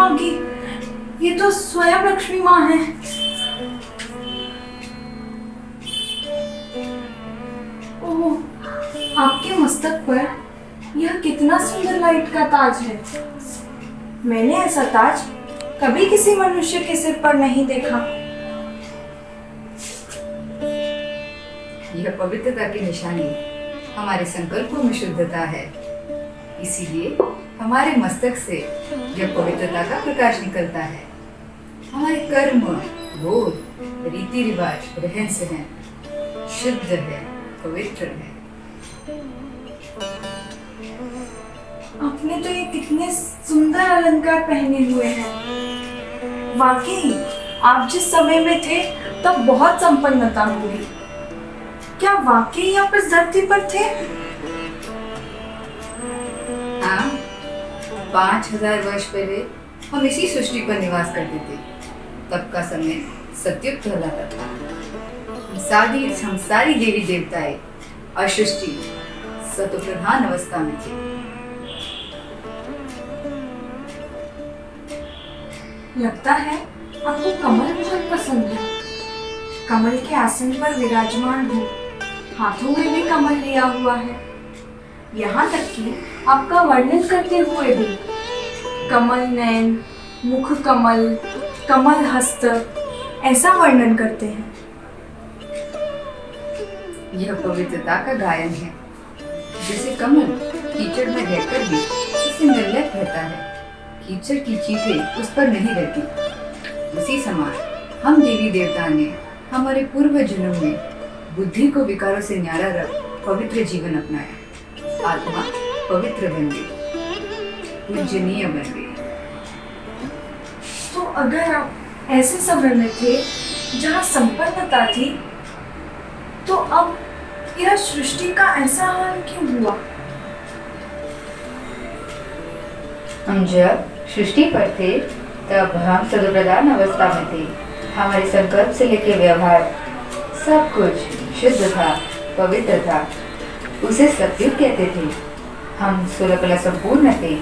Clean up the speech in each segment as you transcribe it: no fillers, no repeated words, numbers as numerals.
माँ की, ये तो स्वयं लक्ष्मी माँ है। ओह, आपके मस्तक पर यह कितना सुंदर लाइट का ताज है। मैंने ऐसा ताज कभी किसी मनुष्य के सिर पर नहीं देखा। यह पवित्रता की निशानी हमारे संकल्पों में शुद्धता है, इसीलिए हमारे मस्तक से यह पवित्रता का प्रकाश निकलता है। हमारे कर्म, बोध, रीति रिवाज, रहन सहन शुद्ध है, पवित्र है। आपने तो ये कितने सुंदर अलंकार पहने हुए हैं। वाकई आप जिस समय में थे तब बहुत संपन्नता होगी। क्या वाकई आप इस धरती पर थे? हाँ, 5000 वर्ष पहले हम इसी सृष्टि पर निवास करते थे। तब का समय सतयुग कहलाता था। हम सारी देवी देवताएं और सृष्टि सतोप्रधान अवस्था में थे। लगता है आपको कमल बहुत पसंद है। कमल के आसन पर विराजमान हो, हाथों में भी कमल लिया हुआ है। यहाँ तक कि आपका वर्णन करते हुए भी कमल नयन, मुख कमल, कमल हस्त, ऐसा वर्णन करते हैं। यह पवित्रता का गायन है। जैसे कमल कीचड़ में रहकर भी उससे निर्लेप रहता है, कीचड़ की चींटें उस पर नहीं रहती। उसी समान हम देवी देवता ने हमारे पूर्व जन्म में बुद्धि को विकारों से न्यारा रख पवित्र जीवन अपनाया। आत्मा पवित्र बन गई, पूजनीय बन गई। तो अगर आप ऐसे समय में थे जहाँ संपन्नता थी, तो अब यह सृष्टि का ऐसा हाल क्यों हुआ? हम जब सृष्टि पर थे तब हम सदोप्रधान अवस्था में थे। हमारे संकल्प से लेकर व्यवहार सब कुछ शुद्ध था, पवित्र था। उसे सतयुग कहते थे। हम सुलकला संपूर्ण थे।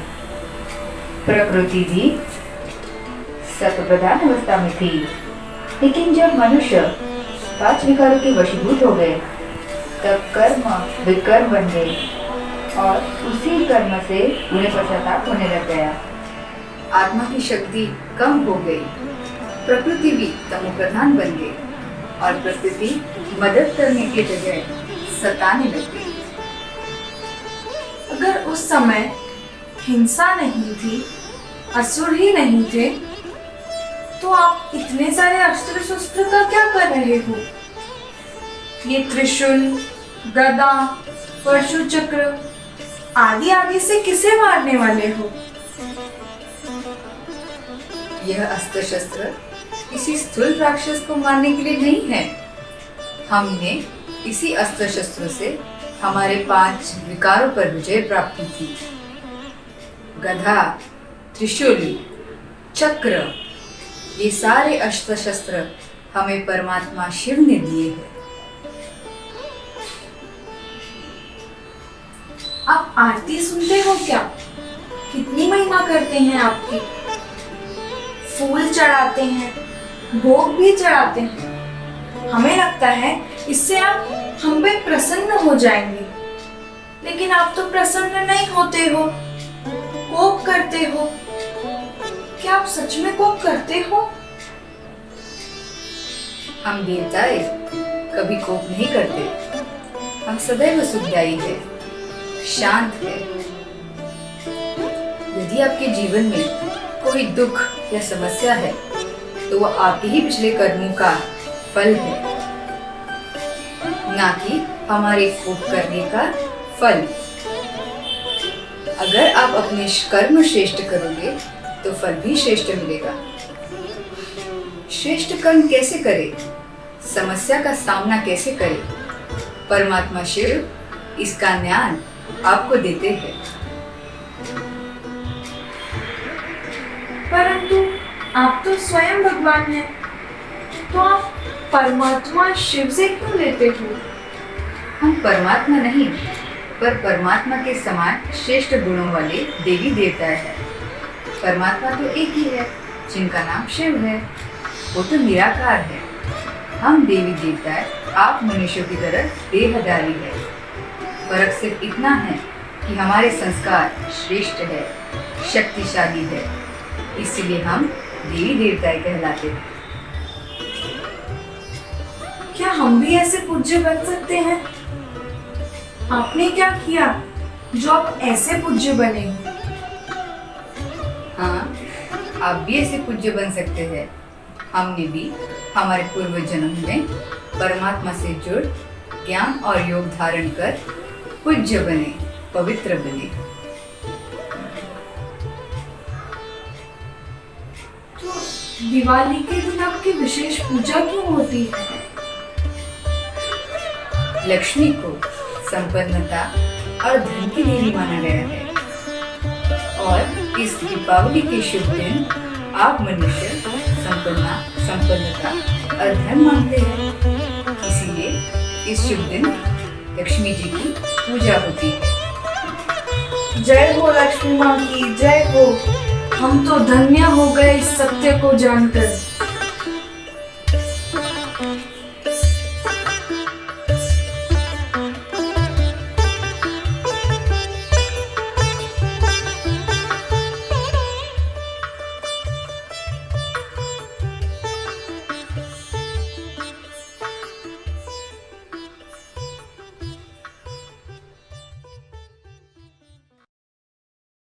प्रकृति भी सतोप्रधान अवस्था में थी। लेकिन जब मनुष्य 5 विकारों के वशीभूत हो गए तब कर्म विकर्म बन गए और उसी कर्म से उन्हें पश्चाताप होने लग गया। आत्मा की शक्ति कम हो गई, प्रकृति भी तमोप्रधान बन गई और प्रकृति मदद करने की जगह सताने लग गई। अगर उस समय हिंसा नहीं थी, असुर ही नहीं थे, तो आप इतने सारे अस्त्र शस्त्र का क्या कर रहे हो? ये त्रिशूल, गदा, परशु चक्र आदि आदि से किसे मारने वाले हो? यह अस्त्र शस्त्र किसी स्थूल राक्षस को मारने के लिए नहीं है। हमने इसी अस्त्र शस्त्रों से हमारे 5 विकारों पर विजय प्राप्त की थी। गधा, त्रिशूल, चक्र, ये सारे अस्त्र शस्त्र हमें परमात्मा शिव ने दिए हैं। आप आरती सुनते हो क्या? कितनी महिमा करते हैं आपकी। फूल चढ़ाते हैं, भोग भी चढ़ाते हैं। हमें लगता है इससे आप हम पे प्रसन्न हो जाएंगे, लेकिन आप तो प्रसन्न नहीं होते हो, कोप करते हो। क्या आप सच में कोप करते हो? हम देवताएं कभी कोप नहीं करते। हम सदैव सुखदायी है, शांत है। यदि आपके जीवन में कोई दुख या समस्या है तो वह आपके ही पिछले कर्मों का फल है, ना कि हमारे कोप करने का फल। अगर आप अपने कर्म श्रेष्ठ करोगे तो फल भी श्रेष्ठ मिलेगा। श्रेष्ठ कर्म कैसे करें, समस्या का सामना कैसे करें, परमात्मा शिव इसका ज्ञान आपको देते हैं। परंतु आप तो स्वयं भगवान हैं, तो आप परमात्मा शिव से क्यों लेते हो? हम परमात्मा नहीं, पर परमात्मा के समान श्रेष्ठ गुणों वाले देवी देवता हैं। परमात्मा तो एक ही है, जिनका नाम शिव है। वो तो निराकार है। हम देवी देवता है, आप मनुष्यों की तरह देहधारी है। फर्क सिर्फ इतना है कि हमारे संस्कार श्रेष्ठ है, शक्तिशाली है, इसलिए हम देवी देवता कहलाते हैं। क्या हम भी ऐसे पूज्य बन सकते हैं? आपने क्या किया जो आप ऐसे पूज्य बने? हाँ, आप भी ऐसे पूज्य बन सकते हैं। हमने भी हमारे पूर्व जन्म में परमात्मा से जुड़ ज्ञान और योग धारण कर पूज्य बने, पवित्र बने। तो दिवाली के दिन आपकी विशेष पूजा क्यों होती है? लक्ष्मी को संपन्नता और धन की देवी माना गया है और इस दीपावली के शुभ दिन आप मनुष्य संपन्नता और धन मांगते हैं। इसीलिए इस शुभ दिन लक्ष्मी जी की पूजा होती है। जय हो लक्ष्मी माँ की, जय हो। हम तो धन्य हो गए इस सत्य को जानकर।